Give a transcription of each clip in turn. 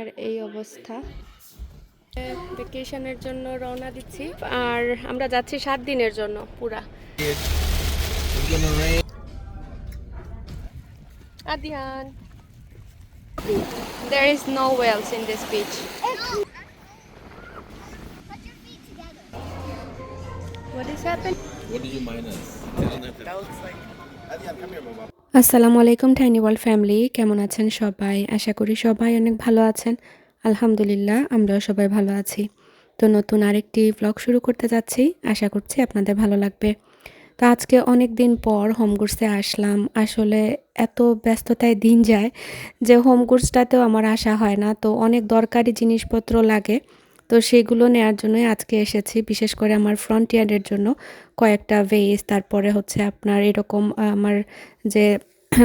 আর এই অবস্থা ভ্যাকেশনের জন্য রওনা দিচ্ছি আর আমরা যাচ্ছি 7 দিনের জন্য পুরা Adiyan there is no whales in this beach what is happening What did you minus? I don't have that looks like. আসসালামু আলাইকুম টাইনি ওয়ার্ল্ড ফ্যামিলি কেমন আছেন সবাই আশা করি সবাই অনেক ভালো আছেন আলহামদুলিল্লাহ আমরাও সবাই ভালো আছি তো নতুন আরেকটি ব্লগ শুরু করতে যাচ্ছি আশা করছি আপনাদের ভালো লাগবে তো আজকে অনেক দিন পর হোম গুডসে আসলাম আসলে এত ব্যস্ততায় দিন যায় যে হোম গুডসটাতেও আমার আসা হয় না তো অনেক দরকারি জিনিসপত্র লাগে তো সেগুলো নেয়ার জন্যই আজকে এসেছি বিশেষ করে আমার ফ্রন্ট ইয়ার্ডের জন্য কয়েকটা ভেস তারপরে হচ্ছে আপনার এরকম আমার যে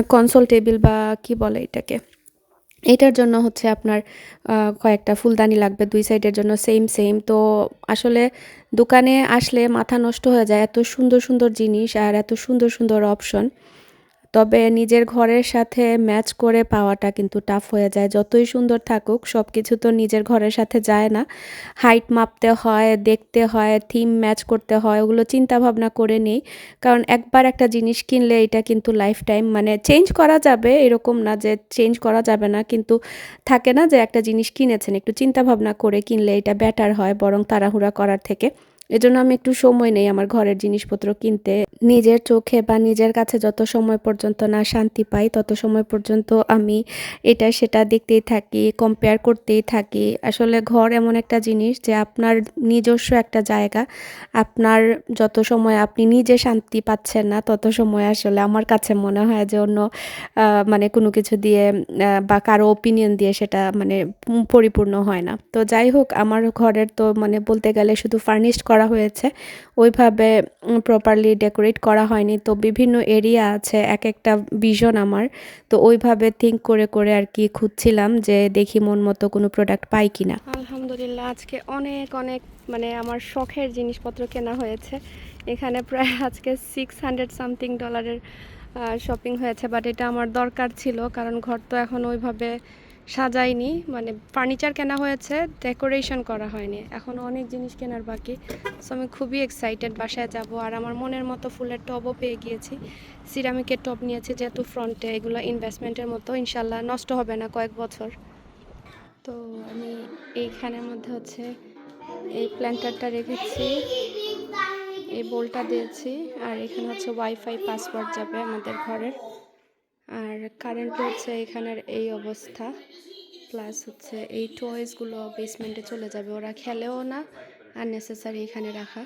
কনসোল টেবিল বা কি বলে এটাকে এটার জন্য হচ্ছে আপনার কয়েকটা ফুলদানি লাগবে দুই সাইডের জন্য সেম তো আসলে দোকানে আসলে মাথা নষ্ট হয়ে যায় এত সুন্দর সুন্দর জিনিস আর এত সুন্দর সুন্দর অপশন তবে নিজের ঘরের সাথে ম্যাচ করে পাওয়াটা কিন্তু টাফ হয়ে যায় যতই সুন্দর থাকুক সব কিছু তো নিজের ঘরের সাথে যায় না হাইট মাপতে হয় দেখতে হয় থিম ম্যাচ করতে হয় ওগুলো চিন্তা ভাবনা করে নিই কারণ একবার একটা জিনিস কিনলে এটা কিন্তু লাইফ টাইম মানে চেঞ্জ করা যাবে এরকম না যে চেঞ্জ করা যাবে না কিন্তু থাকে না যে একটা জিনিস কিনেছেন একটু চিন্তা ভাবনা করে কিনলে এটা বেটার হয় বরং তাড়াহুড়া করার থেকে এজন্য আমি একটু সময় নেই আমার ঘরের জিনিসপত্র কিনতে নিজের চোখে বা নিজের কাছে যত সময় পর্যন্ত না শান্তি পাই তত সময় পর্যন্ত আমি এটা সেটা দেখতেই থাকি কম্পেয়ার করতেই থাকি আসলে ঘর এমন একটা জিনিস যে আপনার নিজস্ব একটা জায়গা আপনার যত সময় আপনি নিজে শান্তি পাচ্ছেন না তত সময় আসলে আমার কাছে মনে হয় যে অন্য মানে কোনো কিছু দিয়ে বা কারো ওপিনিয়ন দিয়ে সেটা মানে পরিপূর্ণ হয় না তো যাই হোক আমার ঘরের তো মানে বলতে গেলে শুধু ফার্নিশড করা হয়েছে ওইভাবে প্রপারলি ডেকোরেট করা হয়নি তো বিভিন্ন এরিয়া আছে এক একটা ভিশন আমার তো ওইভাবে থিঙ্ক করে করে আর কি খুঁজছিলাম যে দেখি মন মতো কোনো প্রোডাক্ট পাই কিনা আলহামদুলিল্লাহ আজকে অনেক অনেক মানে আমার শখের জিনিসপত্র কেনা হয়েছে এখানে প্রায় আজকে $600 শপিং হয়েছে বাট এটা আমার দরকার ছিল কারণ ঘর তো এখন ওইভাবে সাজাইনি মানে ফার্নিচার কেনা হয়েছে ডেকোরেশন করা হয়নি এখন অনেক জিনিস কেনার বাকি সো আমি খুবই এক্সাইটেড বাসায় যাব আর আমার মনের মতো ফুলের টবও পেয়ে গিয়েছি সিরামিকের টব নিয়েছি যেহেতু ফ্রন্টে এগুলো ইনভেস্টমেন্টের মতো ইনশাল্লাহ নষ্ট হবে না কয়েক বছর তো আমি এইখানের মধ্যে হচ্ছে এই প্ল্যান্টারটা রেখেছি এই বোলটা দিয়েছি আর এখানে হচ্ছে ওয়াইফাই পাসওয়ার্ড যাবে আমাদের ঘরের আর কারেন্ট হচ্ছে এখানের এই অবস্থা প্লাস হচ্ছে এই টয়েসগুলো বেসমেন্টে চলে যাবে ওরা খেলেও না আননেসেসারি এখানে রাখা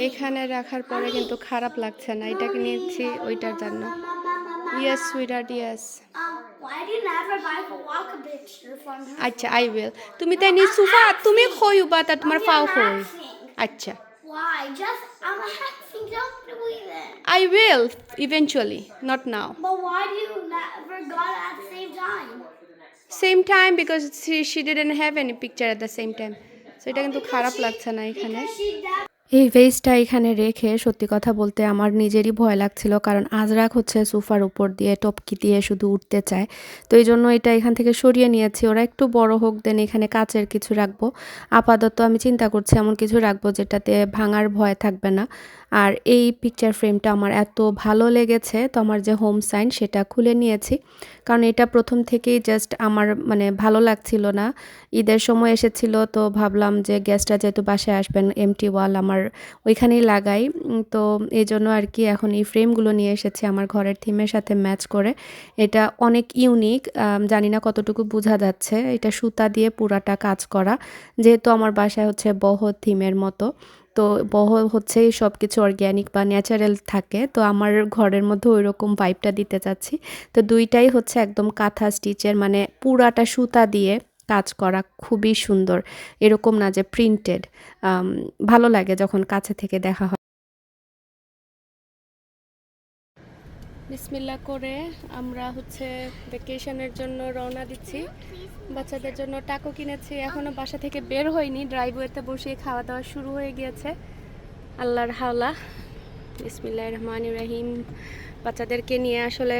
এখানে রাখার পরে কিন্তু খারাপ লাগছে না এটাকে নিয়েছি ওইটার জন্য yes sweetheart yes Why do you never buy a walker picture from her? আচ্ছা আই উইল তুমি তাই নি সুফা তুমি খই বা তা তোমার I'm ফাও খই relaxing. আচ্ছা Why? I'm relaxing. Don't do it. I will eventually not now But why do you never got it at the same time? Same time because she didn't have any picture at the same time so এটা কিন্তু খারাপ লাগছে না এখানে Because she never. এই ভেজটা এখানে রেখে সত্যি কথা বলতে আমার নিজেরই ভয় লাগছিল কারণ আজরাক হচ্ছে সোফার উপর দিয়ে টপকি দিয়ে শুধু উঠতে চায় তো এই জন্য এটা এখান থেকে সরিয়ে নিয়েছি ওরা একটু বড় হোক দেন এখানে কাচের কিছু রাখবো আপাতত আমি চিন্তা করছি এমন কিছু রাখবো যেটাতে ভাঙার ভয় থাকবে না আর এই পিকচার ফ্রেমটা আমার এত ভালো লেগেছে তো আমার যে হোম সাইন সেটা খুলে নিয়েছি কারণ এটা প্রথম থেকেই জাস্ট আমার মানে ভালো লাগছিল না ঈদের সময় এসেছিল তো ভাবলাম যে গেস্টরা যেহেতু বাসায় আসবেন এমটি ওয়াল আমার ওইখানেই লাগাই তো এই জন্য আর কি এখন এই ফ্রেমগুলো নিয়ে এসেছি আমার ঘরের থিমের সাথে ম্যাচ করে এটা অনেক ইউনিক জানি না কতটুকু বোঝা যাচ্ছে এটা সুতা দিয়ে পুরাটা কাজ করা যেহেতু আমার বাসায় হচ্ছে বহ থিমের মতো তো বহ হচ্ছে সব কিছু অর্গ্যানিক বা ন্যাচারাল থাকে তো আমার ঘরের মধ্যে ওই রকম ভাইবটা দিতে চাচ্ছি তো দুইটাই হচ্ছে একদম কাঁথা স্টিচের মানে পুরাটা সুতা দিয়ে কাজ করা খুবই সুন্দর এরকম না যে প্রিন্টেড ভালো লাগে যখন কাছে থেকে দেখা হয় বিসমিল্লাহ করে আমরা হচ্ছে ভ্যাকেশনের জন্য রওনা দিচ্ছি বাচ্চাদের জন্য টাকো কিনেছি এখনো বাসা থেকে বের হয়নি ড্রাইভওয়েতে বসে খাওয়া দাওয়া শুরু হয়ে গিয়েছে আল্লাহর হাওলা বিসমিল্লাহির রহমানির রহিম বাচ্চাদেরকে নিয়ে আসলে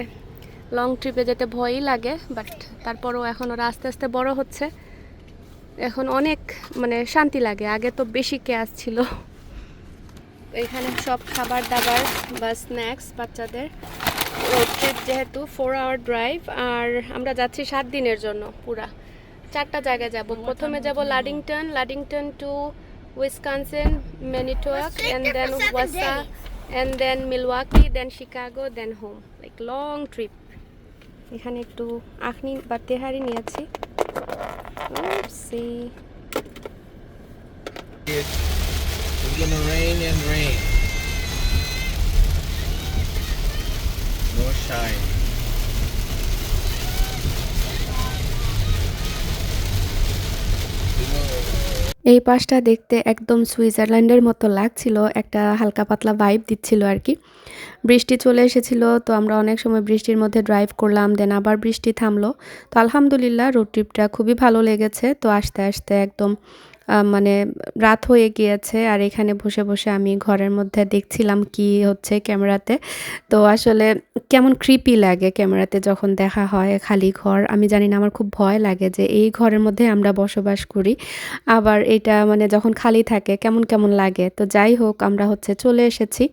লং ট্রিপে যেতে ভয়ই লাগে, বাট তারপরও এখন ওরা আস্তে আস্তে বড় হচ্ছে, এখন অনেক মানে শান্তি লাগে। আগে তো বেশি কেয়াস ছিল। এখানে সব খাবার দাবার বা স্ন্যাক্স বাচ্চাদের। রোড ট্রিপ যেহেতু 4 আওয়ার ড্রাইভ, আর আমরা যাচ্ছি 7 দিনের জন্য। পুরা 4টা জায়গায় যাব। প্রথমে যাব Ludington to Wisconsin, Manitowoc, and then Wausau, and then Milwaukee, then Chicago, then home. Like long trip. এখানে একটু আখনি বা তেহারি নিয়েছি। Oopsie. It's gonna rain and rain. No shine. এই পাশটা দেখতে একদম সুইজারল্যান্ডের মতো লাগছিল, একটা হালকা পাতলা ভাইব দিচ্ছিল আর কি। বৃষ্টি চলে এসেছিল, তো আমরা অনেক সময় বৃষ্টির মধ্যে ড্রাইভ করলাম, দেন আবার বৃষ্টি থামলো। তো আলহামদুলিল্লাহ রোড ট্রিপটা খুবই ভালো লেগেছে। তো আস্তে আস্তে একদম মানে রাত হয়ে গিয়েছে, আর এখানে বসে বসে আমি ঘরের মধ্যে দেখছিলাম কি হচ্ছে ক্যামেরাতে। তো আসলে কেমন ক্রিপি লাগে ক্যামেরাতে যখন দেখা হয় খালি ঘর। আমি জানি না, আমার খুব ভয় লাগে যে এই ঘরের মধ্যে আমরা বসবাস করি, আবার এটা মানে যখন খালি থাকে কেমন কেমন লাগে। তো যাই হোক, আমরা হচ্ছে চলে এসেছি।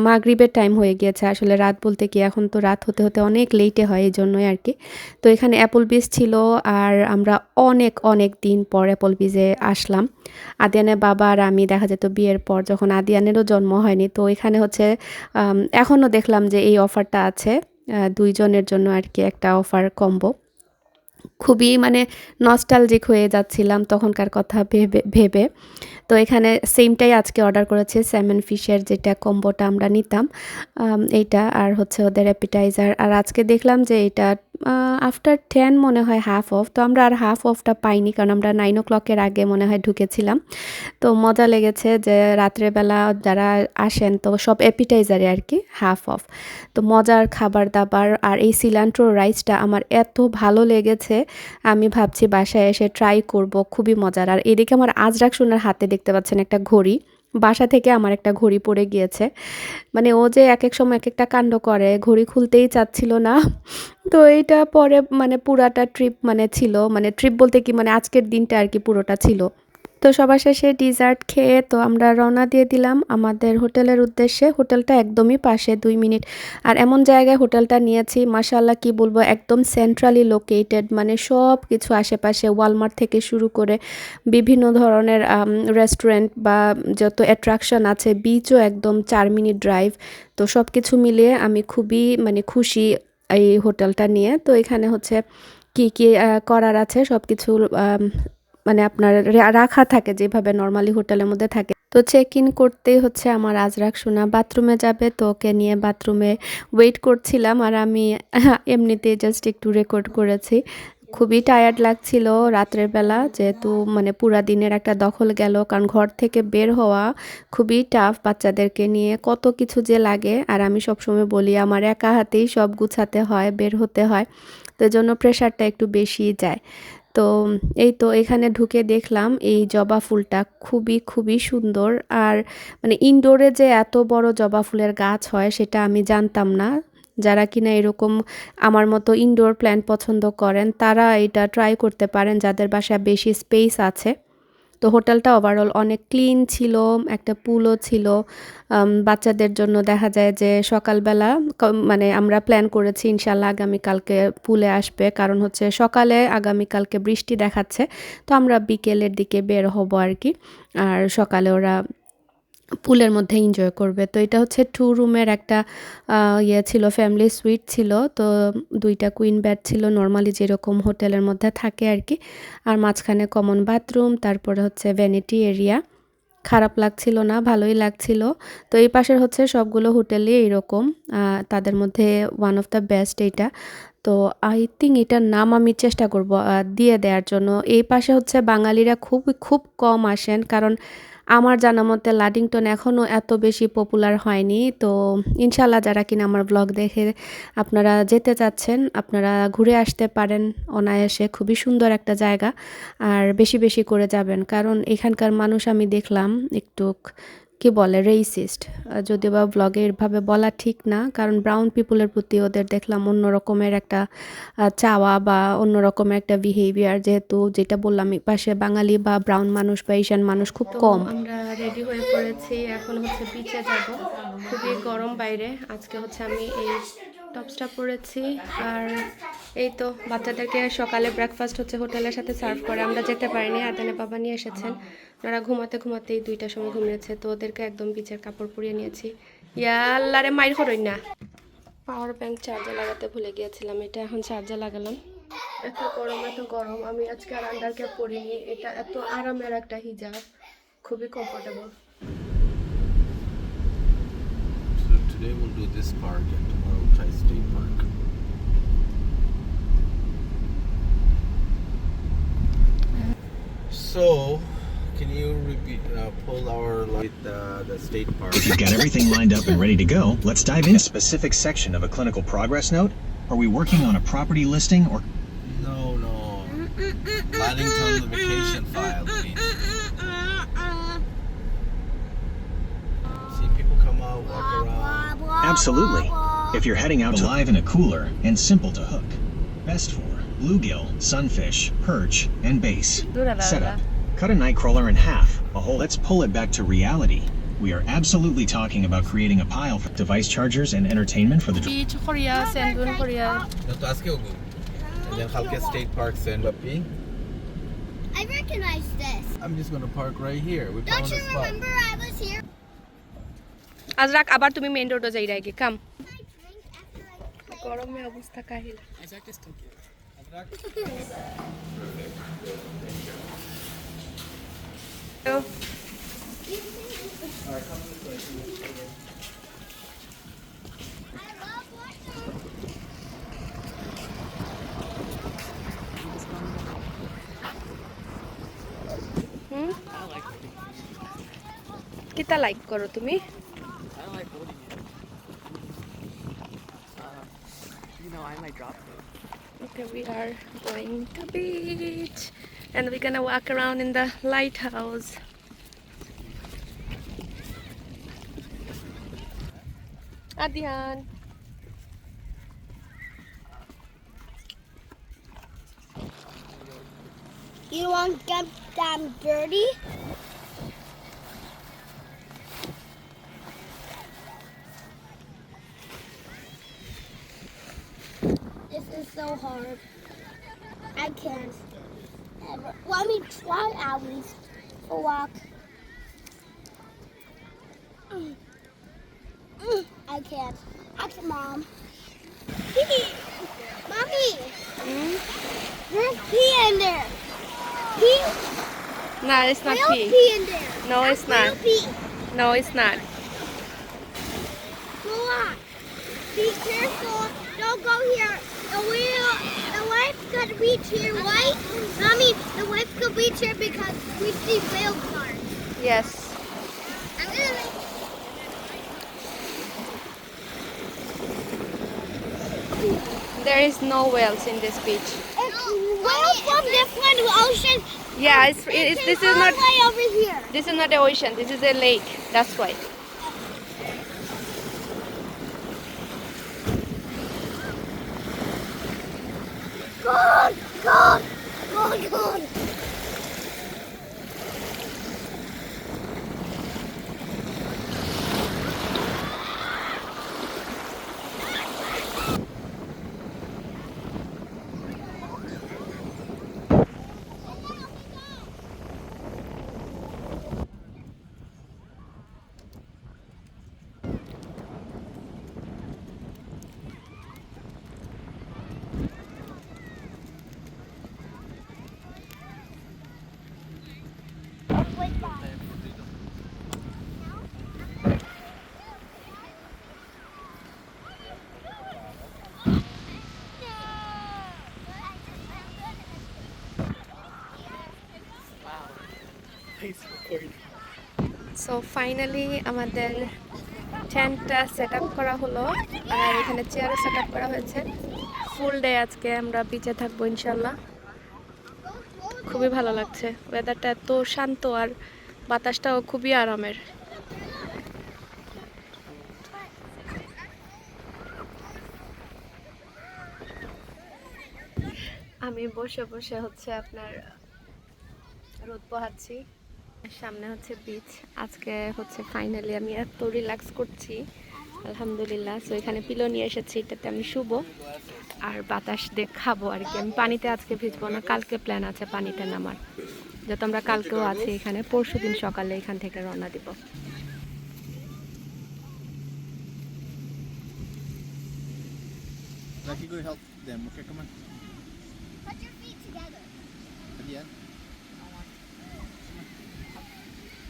মাগরিবের টাইম হয়ে গিয়েছে। আসলে রাত বলতে কি, এখন তো রাত হতে হতে অনেক লেটে হয়, এই জন্যই আর কি। তো এখানে অ্যাপল বিচ ছিল, আর আমরা অনেক অনেক দিন পর অ্যাপল বিচে আসলাম। আদিয়ানের বাবা আর আমি, দেখা যেত বিয়ের পর যখন আদিয়ানেরও জন্ম হয়নি। তো এখানে হচ্ছে এখনও দেখলাম যে এই অফারটা আছে 2 জনের জন্য আর কি, একটা অফার কম্বো। খুবই মানে নস্টালজিক হয়ে যাচ্ছিলাম তখনকার কথা ভেবে ভেবে। তো এখানে সেমটাই আজকে অর্ডার করেছি, স্যামন ফিশের যেটা কম্বোটা আমরা নিতাম, এইটা আর হচ্ছে ওদের অ্যাপিটাইজার। আর আজকে দেখলাম যে এটা আফটার 10 মনে হয় হাফ অফ। তো আমরা আর হাফ অফটা পাইনি, কারণ আমরা 9 o'clock-এর আগে মনে হয় ঢুকেছিলাম। তো মজা লেগেছে যে রাত্রেবেলা যারা আসেন তো সব অ্যাপিটাইজারে আর কি হাফ অফ। তো মজার খাবার দাবার, আর এই সিলান্ট্রো রাইসটা আমার এত ভালো লেগেছে, আমি ভাবছি বাসায় এসে ট্রাই করব, খুবই মজার। আর এদিকে আমার আজরাক সোনার হাতে দেখতে পাচ্ছেন একটা ঘড়ি, বাসা থেকে আমার একটা ঘড়ি পড়ে গিয়েছে। মানে ও যে এক এক সময় এক একটা কাণ্ড করে, ঘড়ি খুলতেই চাচ্ছিল না। তো এইটা পরে মানে পুরাটা ট্রিপ মানে ছিল, মানে ট্রিপ বলতে কি মানে আজকের দিনটা আর কি পুরোটা ছিল। তো সবার শেষে ডিজার্ট খেয়ে তো আমরা রওনা দিয়ে দিলাম আমাদের হোটেলের উদ্দেশ্যে। হোটেলটা একদমই পাশে, 2 মিনিট। আর এমন জায়গায় হোটেলটা নিয়েছি, মাশাআল্লাহ কি বলবো, একদম সেন্ট্রালি লোকেটেড, মানে সব কিছু আশেপাশে, ওয়ালমার্ট থেকে শুরু করে বিভিন্ন ধরনের রেস্টুরেন্ট বা যত অ্যাট্রাকশন আছে, বিচও একদম 4 মিনিট ড্রাইভ। তো সব কিছু মিলিয়ে আমি খুবই মানে খুশি এই হোটেলটা নিয়ে। তো এখানে হচ্ছে কি কি করার আছে সব কিছু মানে আপনার রাখা থাকে যেভাবে নর্মালি হোটেলের মধ্যে থাকে। তো চেক ইন করতেই হচ্ছে আমার আজরাক সোনা বাথরুমে যাবে, তো ওকে নিয়ে বাথরুমে ওয়েট করছিলাম। আর আমি এমনিতেই জাস্ট একটু রেকর্ড করেছি। খুবই টায়ার্ড লাগছিল রাত্রের বেলা, যেহেতু মানে পুরা দিনের একটা দখল গেল, কারণ ঘর থেকে বের হওয়া খুবই টাফ। বাচ্চাদেরকে নিয়ে কত কিছু যে লাগে, আর আমি সবসময় বলি আমার একা হাতেই সব গুছাতে হয়, বের হতে হয়, তো জন্য প্রেশারটা একটু বেশি যায়। তো এই তো এখানে ঢুকে দেখলাম এই জবা ফুলটা খুবই খুবই সুন্দর। আর মানে ইনডোরে যে এত বড় জবা ফুলের গাছ হয় সেটা আমি জানতাম না। যারা কিনা এরকম আমার মতো ইনডোর প্ল্যান্ট পছন্দ করেন তারা এটা ট্রাই করতে পারেন, যাদের বাসায় বেশি স্পেস আছে। তো হোটেলটা ওভারঅল অনেক ক্লিন ছিল, একটা পুলও ছিল বাচ্চাদের জন্য। দেখা যায় যে সকালবেলা মানে আমরা প্ল্যান করেছি ইনশাল্লাহ আগামীকালকে পুলে আসবে, কারণ হচ্ছে সকালে আগামীকালকে বৃষ্টি দেখাচ্ছে, তো আমরা বিকেলের দিকে বের হব আর কি। আর সকালে ওরা পুলের মধ্যে এনজয় করবে। তো এটা হচ্ছে 2 রুমের একটা ইয়ে ছিল, ফ্যামিলি সুইট ছিল। তো 2টা কুইন বেড ছিল, নর্মালি যেরকম হোটেলের মধ্যে থাকে আর কি। আর মাঝখানে কমন বাথরুম, তারপরে হচ্ছে ভ্যানিটি এরিয়া। খারাপ লাগছিল না, ভালোই লাগছিল। তো এই পাশের হচ্ছে সবগুলো হোটেলই এরকম, তাদের মধ্যে ওয়ান অফ দ্য বেস্ট এইটা। তো আই থিঙ্ক এটার নাম আমি চেষ্টা করব দিয়ে দেওয়ার জন্য। এই পাশে হচ্ছে বাঙালিরা খুব খুব কম আসেন, কারণ আমার জানা মতে লাডিংটন এখনও এত বেশি পপুলার হয়নি। তো ইনশাল্লাহ যারা কিনা আমার ব্লগ দেখে আপনারা যেতে চাচ্ছেন, আপনারা ঘুরে আসতে পারেন অনায়াসে। খুবই সুন্দর একটা জায়গা, আর বেশি বেশি করে যাবেন, কারণ এখানকার মানুষ আমি দেখলাম একটু কি বলে রেসিস্ট, যদিও বা ব্লগে এভাবে বলা ঠিক না, কারণ ব্রাউন পিপলের প্রতি ওদের দেখলাম অন্য রকমের একটা চাওয়া বা অন্য রকমের একটা বিহেভিয়ার, যেহেতু যেটা বললাম এই পাশে বাঙালি বা ব্রাউন মানুষ বা এশিয়ান মানুষ খুব কম। আমরা রেডি হয়ে পড়েছি, এখন হচ্ছে বিচে যাব। খুবই গরম বাইরে, আজকে হচ্ছে আমি এই টপসটা পরেছি। আর এই তো বাচ্চাদেরকে সকালে ব্রেকফাস্ট হচ্ছে হোটেলের সাথে সার্ভ করে, আমরা যেতে পারিনি, আদানে বাবা নিয়ে এসেছেন। ওরা ঘুমাতে ঘুমাতেই 2টার সময় ঘুমিয়েছে, তো ওদেরকে একদম বিচের কাপড় পরিয়ে নিয়েছি। ইয়া আল্লাহরে মাইর করই না। পাওয়ার ব্যাংক চার্জে লাগাতে ভুলে গিয়েছিলাম, এটা এখন চার্জে লাগালাম। এত গরম, আমি আজকে আর আন্ডার ক্যাপ পরিনি। এটা এত আরামের একটা হিজাব, খুবই comfortable. So today we'll do this park and tomorrow we'll try State Park. So, can you repeat, pull our light the State Park? If you've got everything lined up and ready to go, let's dive in. A specific section of a clinical progress note? Are we working on a property listing or? No. Laddington, the vacation file, please. See people come out, walk around. Absolutely. If you're heading out to live in a cooler and simple to hook. Best for bluegill, sunfish, perch, and bass. Setup. Cut a nightcrawler in half. A hole. Let's pull it back to reality. We are absolutely talking about creating a pile for device chargers and entertainment for the Beach Korea, Sandun Korea. No, to ask you. And then Khalke State Park, Senbapi. I recognize this. I'm just gonna park right here. We Don't found you a spot. remember I was here? Ajrak আবার তুমি main রোডে যাই রাখি কাম। I drink after I played. গরমে অবস্থা কাহিল। তো I love watching. কিতা লাইক করো তুমি? I might drop it. Okay, we are going to beach and we're gonna walk around in the lighthouse. Adyan. You won't get them dirty? This is so hard. I can't. Ever. Let me try at least to walk. I can't. Ask Mom. Mommy, there's pee in there. Pee. No, it's not Real pee. pee in there. No, it's Real not. pee. No, it's not. Go on. Be careful. Don't go here. The wife could reach here, right? Mommy, the wife could reach here because we see whale cars. Yes. I'm gonna There is no whales in this beach. It's whale from different ocean. Yeah, this is not Way over here. this is not the ocean. This is a lake. That's why. God. So finally আমাদের টেন্টটা set up করা হলো, আর এখানে চেয়ারও set up করা হয়েছে। ফুল day আজকে আমরা বিচে থাকবো ইনশাল্লাহ। খুবই ভালো লাগছে, ওয়েদারটা এত শান্ত আর বাতাসটাও খুবই আরামের। আমি বসে বসে হচ্ছে আপনার রোদ পোহাচ্ছি। সামনে হচ্ছে বিচ। আজকে হচ্ছে ফাইনালি আমি এত রিল্যাক্স করছি আলহামদুলিল্লাহ। সো এখানে পিলো নিয়ে এসেছি, এটাতে আমি শুবো আর বাতাস দিয়ে খাবো আর কি। আমি পানিতে আজকে ভিজবো না, কালকে প্ল্যান আছে পানিতে নামার, যেহেতু আমরা কালকেও আছি এখানে। পরশুদিন সকালে এখান থেকে রওনা দিব। Lucky, go help them. Okay, come on. Put your feet together. Adian.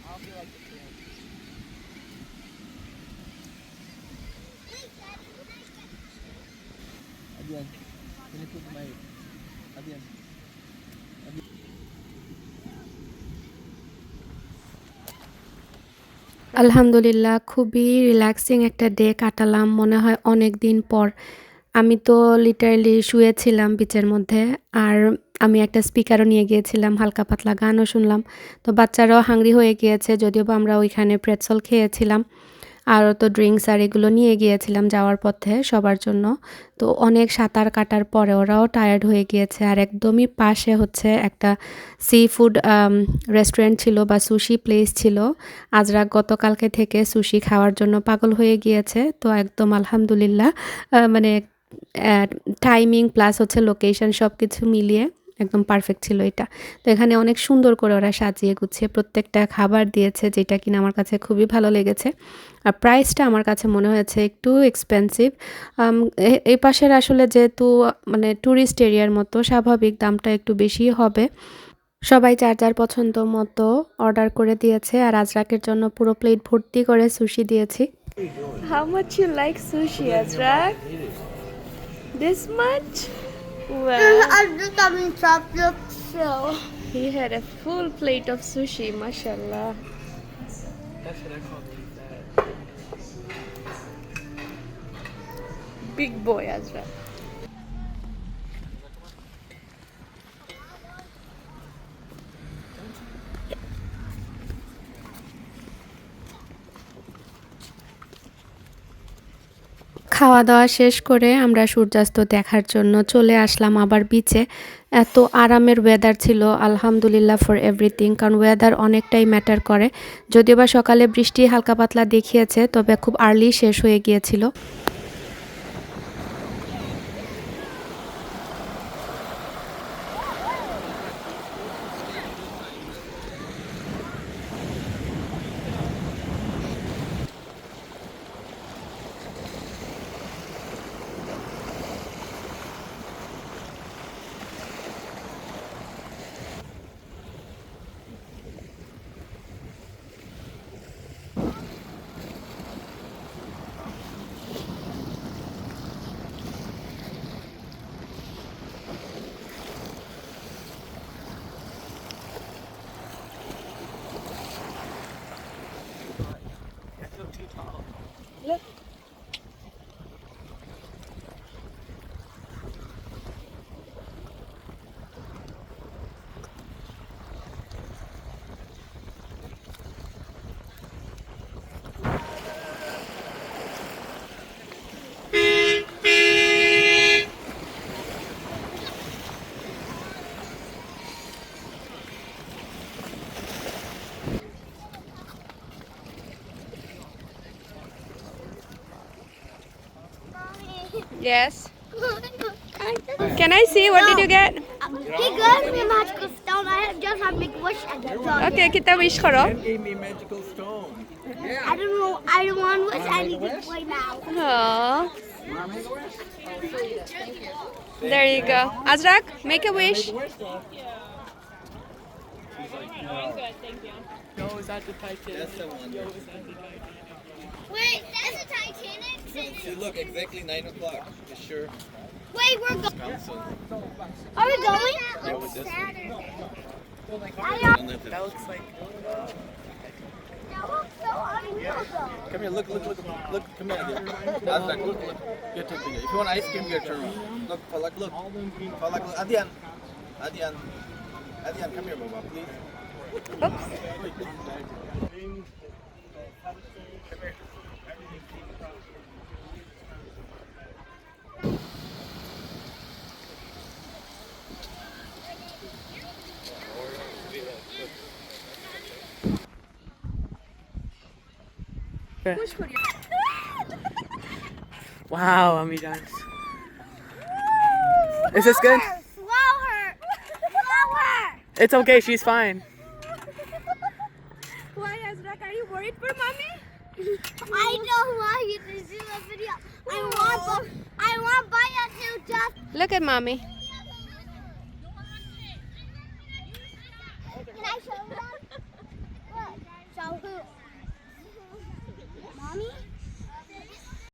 I'll be like the kid. Wait, Daddy, can I get Adian. Can you put my Adian? আলহামদুলিল্লাহ খুবই রিল্যাক্সিং একটা ডে কাটালাম মনে হয় অনেক দিন পর। আমি তো লিটারালি শুয়েছিলাম বিচের মধ্যে, আর আমি একটা স্পিকারও নিয়ে গিয়েছিলাম, হালকা পাতলা গানও শুনলাম। তো বাচ্চারাও হাংরি হয়ে গিয়েছে, যদিও বা আমরা ওইখানে প্রেটসল খেয়েছিলাম, আরও তো ড্রিঙ্কস আর এগুলো নিয়ে গিয়েছিলাম যাওয়ার পথে সবার জন্য। তো অনেক সাঁতার কাটার পরে ওরাও টায়ার্ড হয়ে গিয়েছে। আর একদমই পাশে হচ্ছে একটা সি ফুড রেস্টুরেন্ট ছিল বা সুশি প্লেস ছিল। আজরাক গতকালকে থেকে সুশি খাওয়ার জন্য পাগল হয়ে গিয়েছে। তো একদম আলহামদুলিল্লাহ মানে টাইমিং প্লাস হচ্ছে লোকেশন সব কিছু মিলিয়ে একদম পারফেক্ট ছিল এটা। তো এখানে অনেক সুন্দর করে ওরা সাজিয়ে গুছিয়ে প্রত্যেকটা খাবার দিয়েছে, যেটা কিনা আমার কাছে খুবই ভালো লেগেছে। আর প্রাইসটা আমার কাছে মনে হয়েছে একটু এক্সপেন্সিভ। এই পাশের আসলে যেহেতু মানে ট্যুরিস্ট এরিয়ার মতো, স্বাভাবিক দামটা একটু বেশি হবে। সবাই যার যার পছন্দ মতো অর্ডার করে দিয়েছে, আর আজরাকের জন্য পুরো প্লেট ভর্তি করে সুশি দিয়েছি। How much you like sushi, Azrak? This much? Well, I'm just having chocolate so. he had a full plate of sushi, mashallah. That's what I call that. Big boy, Azrak. খাওয়া দাওয়া শেষ করে আমরা সূর্যাস্ত দেখার জন্য চলে আসলাম আবার বিচে। এত আরামের ওয়েদার ছিল আলহামদুলিল্লাহ ফর এভরিথিং, কারণ ওয়েদার অনেকটাই ম্যাটার করে। যদিও বা সকালে বৃষ্টি হালকা পাতলা দেখিয়েছে, তবে খুব আর্লি শেষ হয়ে গিয়েছিল। Yes. Can I see what did you get? He gave me a magical stone. I just have to make a wish and that's all. Okay, kita wish karo. Gave me a magical stone. I don't know. I don't want to wish anything right now. Oh. There you go. Azrak, make a wish. No, is that the Titanic? That's the one. Wait, that's a Titanic. See, look, exactly 9 o'clock. You sure? Wait, we're going. Come soon. Are we going? Yeah, with this one. Saturday. That looks like. That looks so unreal though. Come here, look, come here. Azrak, look. Get your finger. If you want ice cream, get your look, Falak, look. Falak, look. Adian, come here, Baba, please. Wow, আমি dance. Is this good? Slow her. Slower. It's okay, she's fine. Why, Azrak, are you worried for mommy? I don't want you to do a video. I want Baya to just Look at mommy.